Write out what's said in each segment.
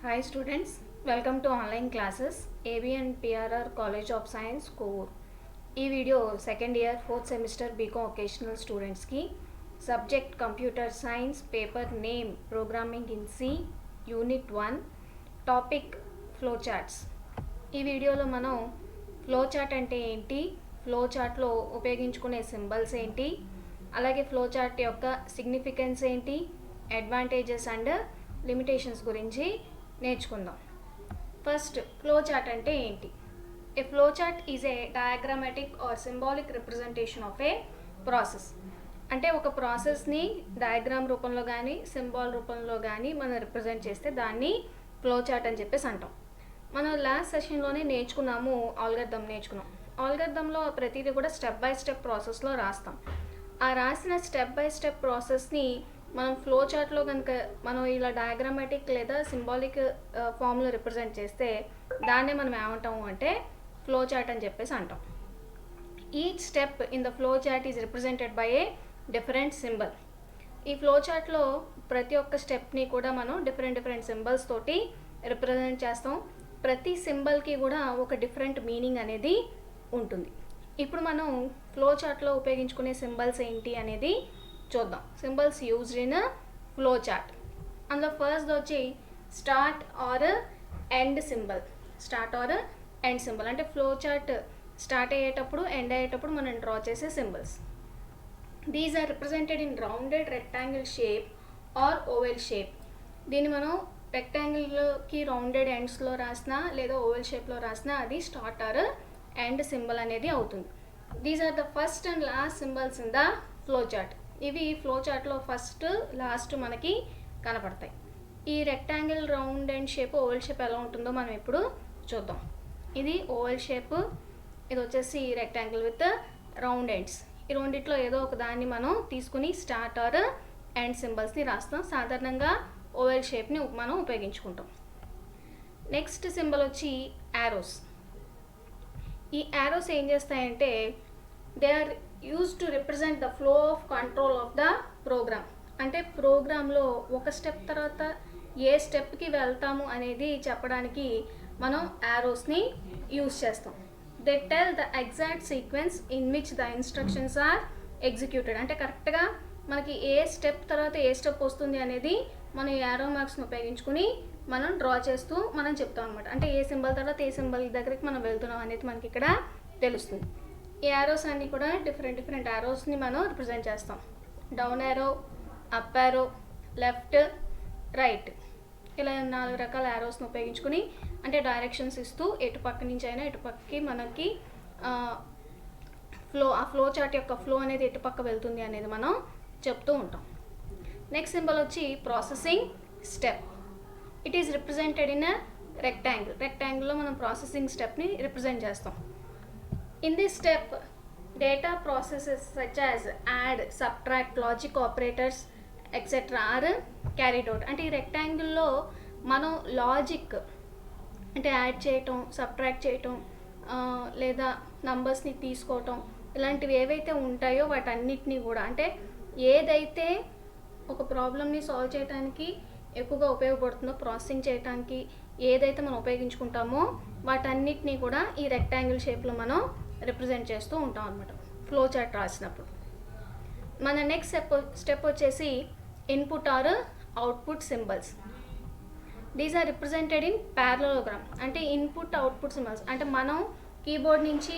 Hi students, welcome to online classes AB and PRR College of Science Core. ఈ video second year fourth semester BCom vocational స్టూడెంట్స్కి subject computer science paper name programming in C unit 1 topic flow charts. ఈ వీడియోలో మనం flow chart అంటే ఏంటి, flow చార్ట్లో ఉపయోగించుకునే symbols ఏంటి, అలాగే ఫ్లో చార్ట్ యొక్క సిగ్నిఫికెన్స్ ఏంటి, అడ్వాంటేజెస్ అండ్ లిమిటేషన్స్ గురించి నేర్చుకుందాం. ఫస్ట్ ఫ్లో చార్ట్ అంటే ఏంటి? A flow chart is a diagrammatic or symbolic representation of a process. అంటే ఒక ప్రాసెస్ని డయాగ్రామ్ రూపంలో కానీ సింబాల్ రూపంలో కానీ మనం రిప్రజెంట్ చేస్తే దాన్ని ఫ్లో చార్ట్ అని చెప్పేసి అంటాం. మనం లాస్ట్ సెషన్లోనే నేర్చుకున్నాము, ఆల్గరిథం నేర్చుకున్నాం. ఆల్గరిథంలో ప్రతిదీ కూడా స్టెప్ బై స్టెప్ ప్రాసెస్లో రాస్తాం. ఆ రాసిన స్టెప్ బై స్టెప్ ప్రాసెస్ని మనం ఫ్లో చార్ట్లో కనుక మనం ఇలా డయాగ్రామాటిక్ లేదా సింబాలిక్ ఫామ్లో రిప్రజెంట్ చేస్తే దాన్నే మనం ఏమంటాము అంటే ఫ్లో చార్ట్ అని చెప్పేసి అంటాం. Each step in the flow chart is represented by a different symbol. ఈ ఫ్లో చార్ట్లో ప్రతి ఒక్క స్టెప్ని కూడా మనం డిఫరెంట్ సింబల్స్ తోటి రిప్రజెంట్ చేస్తాం. ప్రతి సింబల్కి కూడా ఒక డిఫరెంట్ మీనింగ్ అనేది ఉంటుంది. ఇప్పుడు మనం ఫ్లో చార్ట్లో ఉపయోగించుకునే సింబల్స్ ఏంటి అనేది చూద్దాం. Symbols used in flow chart. అందులో ఫస్ట్ వచ్చి start or end symbol. Start or end symbol అంటే ఫ్లో చార్ట్ స్టార్ట్ అయ్యేటప్పుడు ఎండ్ అయ్యేటప్పుడు మనం డ్రా చేసే symbols. These are represented in rounded rectangle shape or oval shape. దీన్ని మనం రెక్టాంగిల్కి రౌండెడ్ ఎండ్స్లో రాసినా లేదా ఓవెల్ షేప్లో రాసినా అది స్టార్ట్ ఆర్ ఎండ్ సింబల్ అనేది అవుతుంది. These are the first and last symbols in the flow chart. ఇవి ఫ్లో చార్ట్లో ఫస్ట్ లాస్ట్ మనకి కనపడతాయి. ఈ rectangle round and shape oval shape ఎలా ఉంటుందో మనం ఇప్పుడు చూద్దాం. ఇది ఓవెల్ షేప్, ఇది వచ్చేసి రెక్టాంగిల్ విత్ రౌండ్ ఎండ్స్. ఈ రెండిట్లో ఏదో ఒక దాన్ని మనం తీసుకుని స్టార్ట్ ఆర్ ఎండ్ సింబల్స్ని రాస్తాం. సాధారణంగా ఓవెల్ షేప్ని మనం ఉపయోగించుకుంటాం. నెక్స్ట్ సింబల్ వచ్చి యారోస్. ఈ యారోస్ ఏం చేస్తాయంటే they are use to represent the flow of control of the program. అంటే ప్రోగ్రాంలో ఒక స్టెప్ తర్వాత ఏ స్టెప్కి వెళ్తాము అనేది చెప్పడానికి మనం యారోస్ని యూజ్ చేస్తాం. They tell the exact sequence in which the instructions are executed. అంటే కరెక్ట్గా మనకి ఏ స్టెప్ తర్వాత ఏ స్టెప్ వస్తుంది అనేది మనం యారో మార్క్స్ని ఉపయోగించుకుని మనం డ్రా చేస్తూ మనం చెప్తాం అనమాట. అంటే ఏ సింబల్ తర్వాత ఏ సింబల్ దగ్గరికి మనం వెళ్తున్నాం అనేది మనకి ఇక్కడ తెలుస్తుంది. ఈ యారోస్ అన్నీ కూడా డిఫరెంట్ యారోస్ని మనం రిప్రజెంట్ చేస్తాం. Down arrow, up arrow, left, right, ఇలా 4 రకాల యారోస్ని ఉపయోగించుకుని అంటే డైరెక్షన్స్ ఇస్తూ ఎటు పక్క నుంచి అయినా ఎటు పక్కకి మనకి ఆ ఫ్లో చార్ట్ యొక్క ఫ్లో అనేది ఎటు పక్క వెళ్తుంది అనేది మనం చెప్తూ ఉంటాం. నెక్స్ట్ సింబల్ వచ్చి processing step. It is represented in rectangle. రెక్టాంగిల్లో మనం ప్రాసెసింగ్ స్టెప్ని రిప్రజెంట్ చేస్తాం. In this step, data processes such as add, subtract, logic operators, etc. are carried out. అంటే ఈ రెక్టాంగిల్లో మనం లాజిక్ అంటే యాడ్ చేయటం, సబ్ట్రాక్ట్ చేయటం లేదా నంబర్స్ని తీసుకోవటం ఇలాంటివి ఏవైతే ఉంటాయో వాటన్నిటినీ కూడా అంటే ఏదైతే ఒక ప్రాబ్లమ్ని సాల్వ్ చేయడానికి ఎక్కువగా ఉపయోగపడుతుందో ప్రాసెసింగ్ చేయడానికి ఏదైతే మనం ఉపయోగించుకుంటామో వాటన్నిటినీ కూడా ఈ రెక్టాంగిల్ షేప్లో మనం రిప్రజెంట్ చేస్తూ ఉంటాం అనమాట ఫ్లో చార్ట్ రాసినప్పుడు. మన నెక్స్ట్ స్టెప్ వచ్చేసి input or output symbols. These are represented in parallelogram. అంటే ఇన్పుట్ అవుట్పుట్ సింబల్స్ అంటే మనం కీబోర్డ్ నుంచి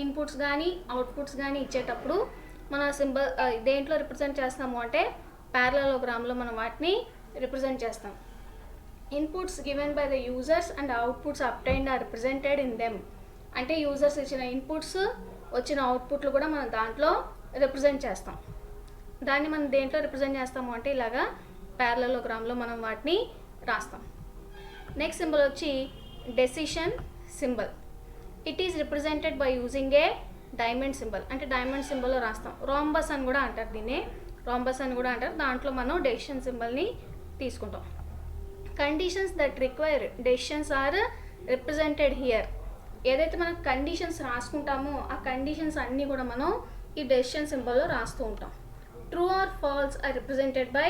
ఇన్పుట్స్ కానీ అవుట్పుట్స్ కానీ ఇచ్చేటప్పుడు మన సింబల్ దేంట్లో రిప్రజెంట్ చేస్తాము అంటే ప్యారలలోగ్రామ్లో మనం వాటిని రిప్రజెంట్ చేస్తాం. Inputs given by the users and outputs obtained are represented in them. అంటే యూజర్స్ ఇచ్చిన ఇన్పుట్స్ వచ్చిన అవుట్పుట్లు కూడా మనం దాంట్లో రిప్రజెంట్ చేస్తాం. దాన్ని మనం దేంట్లో రిప్రజెంట్ చేస్తాము అంటే ఇలాగా ప్యారలలోగ్రామ్లో మనం వాటిని రాస్తాం. నెక్స్ట్ సింబల్ వచ్చి decision symbol. It is represented by using a diamond symbol. అంటే డైమండ్ సింబల్లో రాస్తాం. రాంబస్ అని కూడా అంటారు దీన్ని, రాంబస్ అని కూడా అంటారు. దాంట్లో మనం డెసిషన్ సింబల్ని తీసుకుంటాం. Conditions that require decisions are represented here. ఏదైతే మనం కండిషన్స్ రాసుకుంటామో ఆ కండిషన్స్ అన్నీ కూడా మనం ఈ డెసిషన్ సింబల్లో రాస్తూ ఉంటాం. True or false are represented by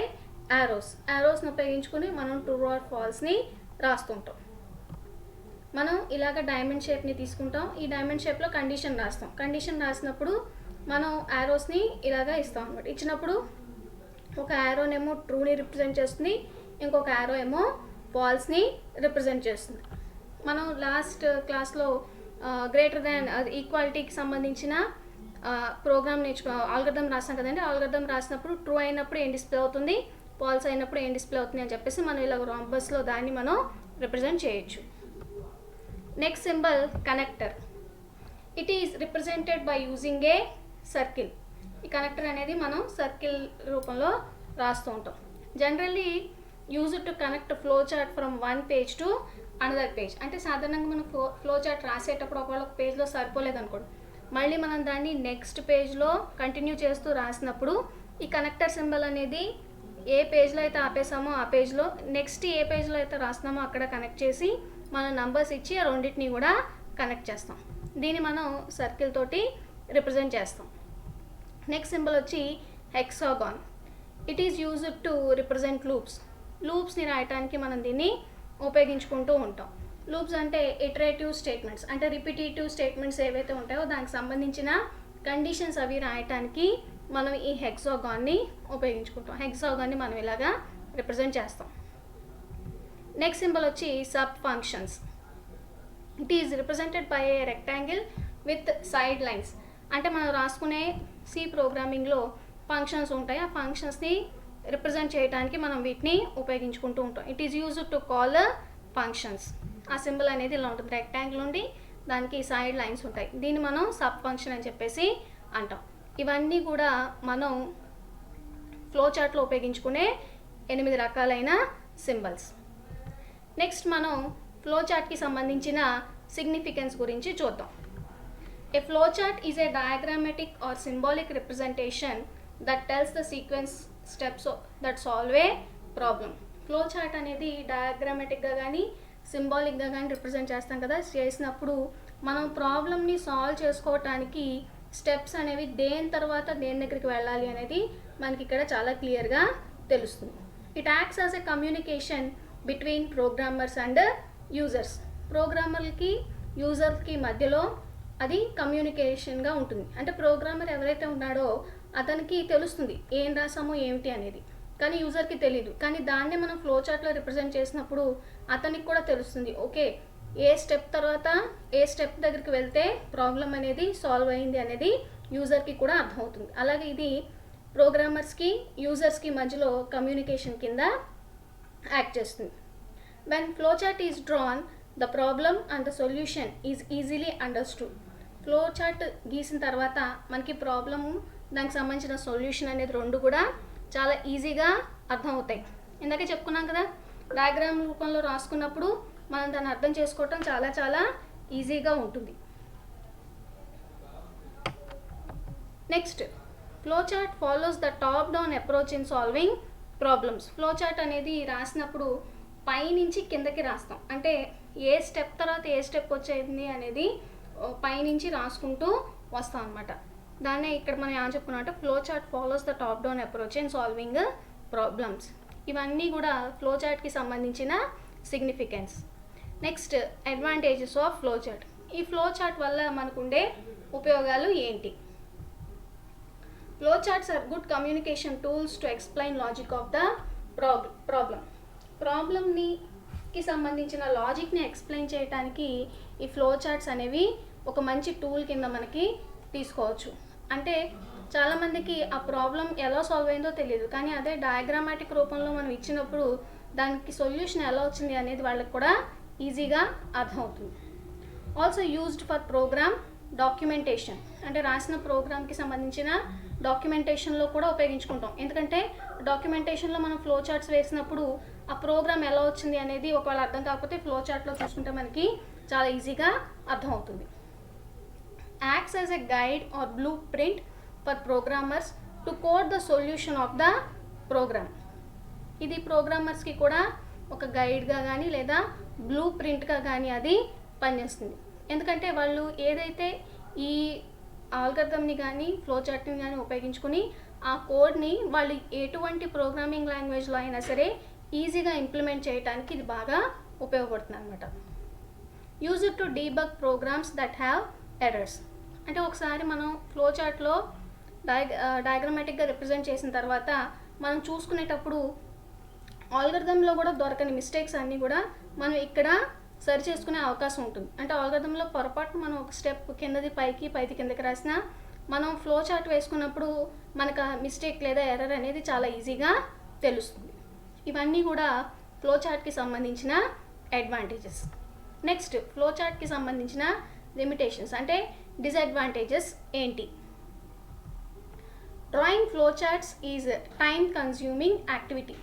యారోస్ని ఉపయోగించుకుని మనం ట్రూ ఆర్ ఫాల్స్ని రాస్తుంటాం. మనం ఇలాగ డైమండ్ షేప్ని తీసుకుంటాం. ఈ డైమండ్ షేప్లో కండిషన్ రాస్తాం. కండిషన్ రాసినప్పుడు మనం యారోస్ని ఇలాగా ఇస్తాం అనమాట. ఇచ్చినప్పుడు ఒక యారోనేమో ట్రూని రిప్రజెంట్ చేస్తుంది, ఇంకొక యారో ఏమో ఫాల్స్ని రిప్రజెంట్ చేస్తుంది. మనం లాస్ట్ క్లాస్లో గ్రేటర్ దాన్ ఈక్వాలిటీకి సంబంధించిన ప్రోగ్రామ్ ఆల్గరిథం రాస్తాం కదండి. ఆల్గరిథం రాసినప్పుడు ట్రూ అయినప్పుడు ఏం డిస్ప్లే అవుతుంది, ఫాల్స్ అయినప్పుడు ఏం డిస్ప్లే అవుతుంది అని చెప్పేసి మనం ఇలా రాంబస్లో దాన్ని మనం రిప్రజెంట్ చేయొచ్చు. Next symbol connector. It is represented by using a circle. ఈ కనెక్టర్ అనేది మనం సర్కిల్ రూపంలో రాస్తూ ఉంటాం. Generally use to connect flow chart from one page to another page. అంటే సాధారణంగా మనం ఫ్లో చార్ట్ రాసేటప్పుడు ఒకవేళ ఒక పేజ్లో సరిపోలేదు అనుకోండి, మళ్ళీ మనం దాన్ని నెక్స్ట్ పేజ్లో కంటిన్యూ చేస్తూ రాసినప్పుడు ఈ కనెక్టర్ సింబల్ అనేది ఏ పేజ్లో అయితే ఆపేసామో ఆ పేజ్లో నెక్స్ట్ ఏ పేజ్లో అయితే రాస్తున్నామో అక్కడ కనెక్ట్ చేసి మనం నంబర్స్ ఇచ్చి ఆ రెండింటిని కూడా కనెక్ట్ చేస్తాం. దీన్ని మనం సర్కిల్ తోటి రిప్రజెంట్ చేస్తాం. నెక్స్ట్ సింబల్ వచ్చి hexagon. It is used to represent loops. లూప్స్ని రాయటానికి మనం దీన్ని ఉపయోగించుకుంటూ ఉంటాం. లూప్స్ అంటే ఇటరేటివ్ స్టేట్మెంట్స్, అంటే రిపిటేటివ్ స్టేట్మెంట్స్ ఏవైతే ఉంటాయో దానికి సంబంధించిన కండిషన్స్ అవి రాయటానికి మనం ఈ హెక్సాగాన్ని ఉపయోగించుకుంటాం. హెక్సాగాన్ని మనం ఇలాగా రిప్రజెంట్ చేస్తాం. నెక్స్ట్ సింబల్ వచ్చి sub functions. It is represented by a rectangle with side lines. అంటే మనం రాసుకునే సి ప్రోగ్రామింగ్లో ఫంక్షన్స్ ఉంటాయి. ఆ ఫంక్షన్స్ని రిప్రజెంట్ చేయడానికి మనం వీటిని ఉపయోగించుకుంటూ ఉంటాం. It is used to call functions. ఆ సింబల్ అనేది ఇలా ఉంటుంది, రెక్టాంగిల్ ఉండి దానికి సైడ్ లైన్స్ ఉంటాయి. దీన్ని మనం సబ్ ఫంక్షన్ అని చెప్పేసి అంటాం. ఇవన్నీ కూడా మనం ఫ్లో చార్ట్లో ఉపయోగించుకునే 8 రకాలైన సింబల్స్. నెక్స్ట్ మనం ఫ్లో చార్ట్కి సంబంధించిన సిగ్నిఫికెన్స్ గురించి చూద్దాం. A flowchart is a diagrammatic or symbolic representation that tells the sequence steps that solve a problem. Flowchart అనేది డయాగ్రామాటిక్గా కానీ సింబాలిక్గా కానీ రిప్రజెంట్ చేస్తాం కదా. చేసినప్పుడు మనం ప్రాబ్లమ్ని సాల్వ్ చేసుకోవటానికి స్టెప్స్ అనేవి దేని తర్వాత దేని దగ్గరికి వెళ్ళాలి అనేది మనకి ఇక్కడ చాలా క్లియర్గా తెలుస్తుంది. It acts as a communication between programmers and users. ప్రోగ్రామర్కి యూజర్కి మధ్యలో అది కమ్యూనికేషన్గా ఉంటుంది. అంటే ప్రోగ్రామర్ ఎవరైతే ఉన్నాడో అతనికి తెలుస్తుంది ఏం రాసామో ఏమిటి అనేది, కానీ యూజర్కి తెలియదు. కానీ దాన్నే మనం ఫ్లో చార్ట్లో రిప్రజెంట్ చేసినప్పుడు అతనికి కూడా తెలుస్తుంది, ఓకే ఏ స్టెప్ తర్వాత ఏ స్టెప్ దగ్గరికి వెళ్తే ప్రాబ్లం అనేది సాల్వ్ అయింది అనేది యూజర్కి కూడా అర్థమవుతుంది. అలాగే ఇది ప్రోగ్రామర్స్కి యూజర్స్కి మధ్యలో కమ్యూనికేషన్ కింద యాక్ట్ చేస్తుంది. When flow chart is drawn the problem and the solution is easily understood. Flow chart గీసిన తర్వాత మనకి ప్రాబ్లము దానికి సంబంధించిన సొల్యూషన్ అనేది రెండు కూడా చాలా ఈజీగా అర్థమవుతాయి. ఇందాకే చెప్పుకున్నాం కదా, డయాగ్రామ్ రూపంలో రాసుకున్నప్పుడు మనం దాన్ని అర్థం చేసుకోవటం చాలా చాలా ఈజీగా ఉంటుంది. Next, flow chart follows the top down approach in solving problems. Flow chart అనేది రాసినప్పుడు పైనుంచి కిందకి రాస్తాం. అంటే ఏ స్టెప్ తర్వాత ఏ స్టెప్ వచ్చేది అనేది పైనుంచి రాసుకుంటూ వస్తాం అనమాట. దాన్నే ఇక్కడ మనం ఏం చెప్పుకున్నాం అంటే flow chart follows the top down approach in solving problems. ఇవన్నీ కూడా ఫ్లో చార్ట్కి సంబంధించిన significance. Next, advantages of flow chart. ఈ ఫ్లో చార్ట్ వల్ల మనకుండే ఉపయోగాలు ఏంటి? Flow charts are good communication tools to explain logic of the ప్రాబ్లమ్కి సంబంధించిన లాజిక్ని ఎక్స్ప్లెయిన్ చేయడానికి ఈ ఫ్లో చార్ట్స్ అనేవి ఒక మంచి టూల్ కింద మనకి తీసుకోవచ్చు. అంటే చాలామందికి ఆ ప్రాబ్లం ఎలా సాల్వ్ అయిందో తెలియదు, కానీ అదే డయాగ్రామాటిక్ రూపంలో మనం ఇచ్చినప్పుడు దానికి సొల్యూషన్ ఎలా వచ్చింది అనేది వాళ్ళకి కూడా ఈజీగా అర్థమవుతుంది. Also used for program documentation. అంటే రాసిన ప్రోగ్రామ్కి సంబంధించిన డాక్యుమెంటేషన్లో కూడా ఉపయోగించుకుంటాం. ఎందుకంటే డాక్యుమెంటేషన్లో మనం ఫ్లో చార్ట్స్ వేసినప్పుడు ఆ ప్రోగ్రామ్ ఎలా వచ్చింది అనేది ఒకవేళ అర్థం కాకపోతే ఫ్లో చార్ట్లో చూసుకుంటే మనకి చాలా ఈజీగా అర్థమవుతుంది. Acts as a guide or blueprint for programmers to code the solution of the program. ఇది ప్రోగ్రామర్స్కి కూడా ఒక గైడ్గా కానీ లేదా బ్లూ ప్రింట్గా కానీ అది పనిచేస్తుంది. ఎందుకంటే వాళ్ళు ఏదైతే ఈ ఆల్గరిథంని కానీ ఫ్లో చార్ట్ని కానీ ఉపయోగించుకుని ఆ కోడ్ని వాళ్ళు ఎటువంటి ప్రోగ్రామింగ్ లాంగ్వేజ్లో అయినా సరే ఈజీగా ఇంప్లిమెంట్ చేయడానికి ఇది బాగా ఉపయోగపడుతుంది అనమాట. Use it to debug programs that have errors. అంటే ఒకసారి మనం ఫ్లో చార్ట్లో డయాగ్రమాటిక్గా రిప్రజెంట్ చేసిన తర్వాత మనం చూసుకునేటప్పుడు ఆల్గరిథంలో కూడా దొరకని మిస్టేక్స్ అన్నీ కూడా మనం ఇక్కడ సరి చేసుకునే అవకాశం ఉంటుంది. అంటే ఆల్గరిథంలో పొరపాటు మనం ఒక స్టెప్ కిందది పైకి పైకి కిందకి రాసినా మనం ఫ్లో చార్ట్ వేసుకున్నప్పుడు మనకు మిస్టేక్ లేదా ఎర్రర్ అనేది చాలా ఈజీగా తెలుస్తుంది. ఇవన్నీ కూడా ఫ్లో చార్ట్కి సంబంధించిన అడ్వాంటేజెస్. నెక్స్ట్ ఫ్లో చార్ట్కి సంబంధించిన లిమిటేషన్స్ అంటే డిసడ్వాంటేజెస్ ఏంటి? Drawing flow charts is time consuming activity.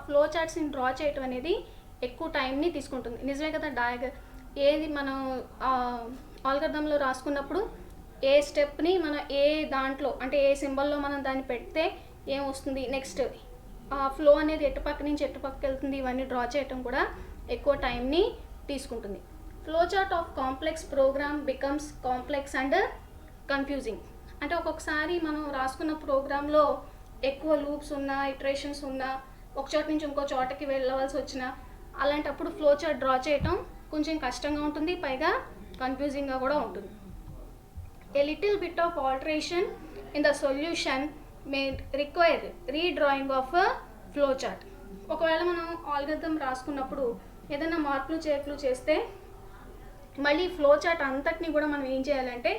Flow చార్ట్స్ని డ్రా చేయటం అనేది ఎక్కువ టైంని తీసుకుంటుంది. నిజమే కదా, ఏది మనం ఆల్గరిథంలో రాసుకున్నప్పుడు ఏ స్టెప్ని మనం ఏ దాంట్లో అంటే ఏ సింబల్లో మనం దాన్ని పెడితే ఏం వస్తుంది, నెక్స్ట్ ఆ ఫ్లో అనేది ఎటుపక్క నుంచి ఎటుపక్కకి వెళ్తుంది, ఇవన్నీ డ్రా చేయటం కూడా ఎక్కువ టైంని తీసుకుంటుంది. Flow chart of complex program becomes complex and confusing. అంటే ఒక్కొక్కసారి మనం రాసుకున్న ప్రోగ్రాంలో ఎక్కువ లూప్స్ ఉన్నా, ఇటరేషన్స్ ఉన్నా, ఒక చోట నుంచి ఇంకో చోటకి వెళ్ళవలసి వచ్చిన అలాంటప్పుడు ఫ్లో చార్ట్ డ్రా చేయటం కొంచెం కష్టంగా ఉంటుంది, పైగా కన్ఫ్యూజింగ్గా కూడా ఉంటుంది. A little bit of alteration in the solution may require redrawing of flow chart. ఒకవేళ మనం ఆల్గరిథం రాసుకున్నప్పుడు ఏదైనా మార్పులు చేర్పులు చేస్తే మళ్ళీ ఫ్లో చార్ట్ అంతటిని కూడా మనం ఏం చేయాలంటే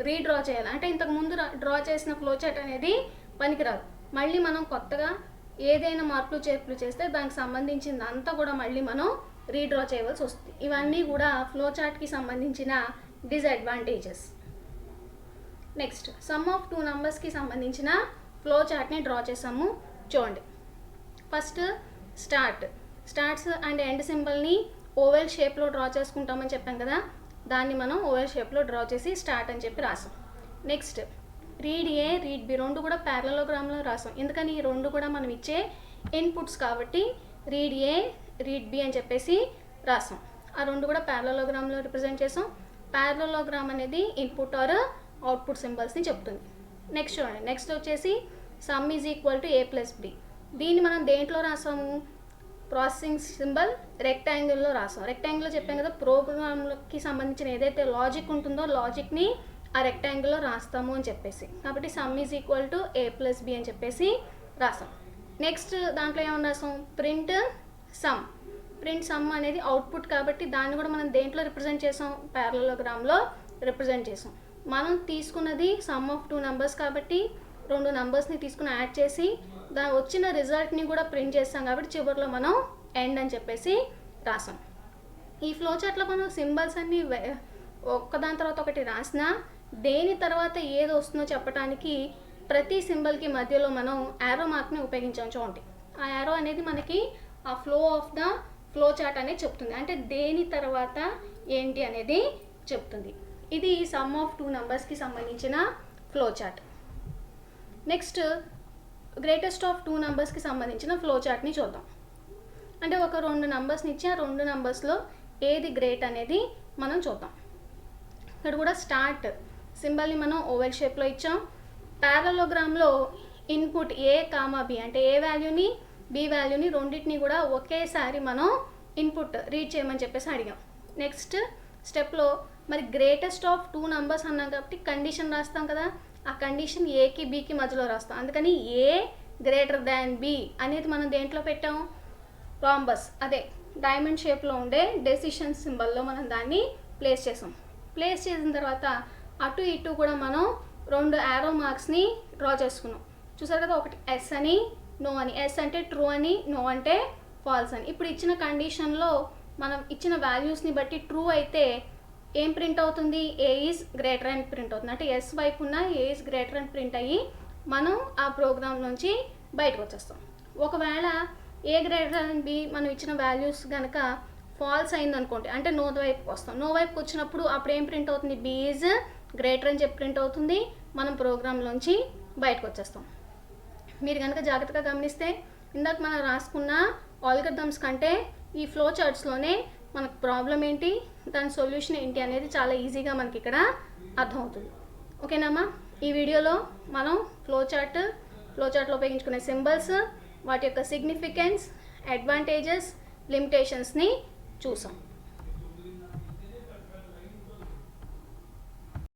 రీడ్రా చేయాలి. అంటే ఇంతకుముందు డ్రా చేసిన ఫ్లో చార్ట్ అనేది పనికిరాదు. మళ్ళీ మనం కొత్తగా ఏదైనా మార్పులు చేర్పులు చేస్తే దానికి సంబంధించింది అంతా కూడా మళ్ళీ మనం రీడ్రా చేయవలసి వస్తుంది. ఇవన్నీ కూడా ఫ్లో చార్ట్కి సంబంధించిన disadvantages. Next sum of two నంబర్స్కి సంబంధించిన ఫ్లో చార్ట్ని డ్రా చేసాము, చూడండి. ఫస్ట్ స్టార్ట్స్ అండ్ ఎండ్ సింబల్ని ఓవెల్ షేప్లో డ్రా చేసుకుంటామని చెప్పాం కదా, దాన్ని మనం ఓవెల్ షేప్లో డ్రా చేసి స్టార్ట్ అని చెప్పి రాసాం. Next read A read B రెండు కూడా ప్యారలలోగ్రామ్లో రాసాం. ఎందుకని ఈ రెండు కూడా మనం ఇచ్చే ఇన్పుట్స్ కాబట్టి రీడ్ ఏ రీడ్ బి అని చెప్పేసి రాసాం. ఆ రెండు కూడా ప్యారలలోగ్రామ్లో రిప్రజెంట్ చేసాం. ప్యారలలోగ్రామ్ అనేది ఇన్పుట్ ఆర్ అవుట్పుట్ సింబల్స్ని చెప్తుంది. నెక్స్ట్ చూడండి, నెక్స్ట్ వచ్చేసి sum is equal to A plus B. దీన్ని మనం దేంట్లో రాసాము, ప్రాసెసింగ్ సింబల్ రెక్టాంగిల్లో రాసాం. రెక్టాంగిల్లో చెప్పాం కదా, ప్రోగ్రామ్కి సంబంధించిన ఏదైతే లాజిక్ ఉంటుందో లాజిక్ని ఆ రెక్టాంగిల్లో రాస్తాము అని చెప్పేసి, కాబట్టి sum is equal to A plus B అని చెప్పేసి రాసాం. నెక్స్ట్ దాంట్లో ఏమన్నా రాసాం, ప్రింట్ సమ్ అనేది అవుట్పుట్ కాబట్టి దాన్ని కూడా మనం దేంట్లో రిప్రజెంట్ చేసాం, ప్యారలలోగ్రామ్లో రిప్రజెంట్ చేసాం. మనం తీసుకున్నది సమ్ ఆఫ్ టూ నెంబర్స్ కాబట్టి రెండు నెంబర్స్ని తీసుకుని యాడ్ చేసి దాని వచ్చిన రిజల్ట్ని కూడా ప్రింట్ చేస్తాం కాబట్టి చివరిలో మనం ఎండ్ అని చెప్పేసి రాసాం. ఈ ఫ్లో చార్ట్లో మనం సింబల్స్ అన్నీ ఒక్కదాని తర్వాత ఒకటి రాసినా దేని తర్వాత ఏది వస్తుందో చెప్పడానికి ప్రతి సింబల్కి మధ్యలో మనం యారో మార్క్ని ఉపయోగించాం. చూడండి, ఆ యారో అనేది మనకి ఆ flow of the flow chart అనేది చెప్తుంది, అంటే దేని తర్వాత ఏంటి అనేది చెప్తుంది. ఇది సమ్ ఆఫ్ టూ నెంబర్స్కి సంబంధించిన flow chart. Next greatest of two నెంబర్స్కి సంబంధించిన ఫ్లో చార్ట్ని చూద్దాం. అంటే ఒక రెండు నెంబర్స్ని ఇచ్చి ఆ రెండు నెంబర్స్లో ఏది గ్రేట్ అనేది మనం చూద్దాం. ఇక్కడ కూడా స్టార్ట్ సింబల్ని మనం ఓవెల్ షేప్లో ఇచ్చాం. ప్యారలలోగ్రామ్లో ఇన్పుట్ ఏ కామా బి అంటే ఏ వాల్యూని బి వాల్యూని రెండింటిని కూడా ఒకేసారి మనం ఇన్పుట్ రీడ్ చేయమని చెప్పేసి అడిగాం. నెక్స్ట్ స్టెప్లో మరి గ్రేటెస్ట్ ఆఫ్ టూ నెంబర్స్ అన్నాం కాబట్టి కండిషన్ రాస్తాం కదా, ఆ కండిషన్ ఏకి బికి మధ్యలో రాస్తాం. అందుకని ఏ గ్రేటర్ దాన్ బి అనేది మనం దేంట్లో పెట్టాం, రాంబస్ అదే డైమండ్ షేప్లో ఉండే డెసిషన్ సింబల్లో మనం దాన్ని ప్లేస్ చేసాం. ప్లేస్ చేసిన తర్వాత అటు ఇటు కూడా మనం రెండు యారో మార్క్స్ని డ్రా చేసుకున్నాం. చూసారు కదా, ఒకటి ఎస్ అని నో అని, ఎస్ అంటే ట్రూ అని, నో అంటే ఫాల్స్ అని. ఇప్పుడు ఇచ్చిన కండిషన్లో మనం ఇచ్చిన వాల్యూస్ని బట్టి ట్రూ అయితే ఏం ప్రింట్ అవుతుంది, ఏ ఈజ్ గ్రేటర్ అని ప్రింట్ అవుతుంది. అంటే ఎస్ వైపు ఉన్న ఏ ఈజ్ గ్రేటర్ అని ప్రింట్ అయ్యి మనం ఆ ప్రోగ్రామ్ నుంచి బయటకు వచ్చేస్తాం. ఒకవేళ ఏ గ్రేటర్ అని బి మనం ఇచ్చిన వాల్యూస్ కనుక ఫాల్స్ అయింది అనుకోండి, అంటే నో వైపుకి వస్తాం. నో వైపుకి వచ్చినప్పుడు అప్పుడు ఏం ప్రింట్ అవుతుంది, బి ఈజ్ గ్రేటర్ అని చెప్పి ప్రింట్ అవుతుంది, మనం ప్రోగ్రాంలోంచి బయటకు వచ్చేస్తాం. మీరు కనుక జాగ్రత్తగా గమనిస్తే ఇందాక మనం రాసుకున్న ఆల్గరిథమ్స్ కంటే ఈ ఫ్లో చార్ట్స్లోనే మనకు ప్రాబ్లం ఏంటి, దాని సొల్యూషన్ ఏంటి అనేది చాలా ఈజీగా మనకి ఇక్కడ అర్థమవుతుంది. ఓకేనామా, ఈ వీడియోలో మనం ఫ్లో చార్ట్లో ఉపయోగించుకునే సింబల్స్, వాటి యొక్క సిగ్నిఫికెన్స్, అడ్వాంటేజెస్, లిమిటేషన్స్ని చూసాం.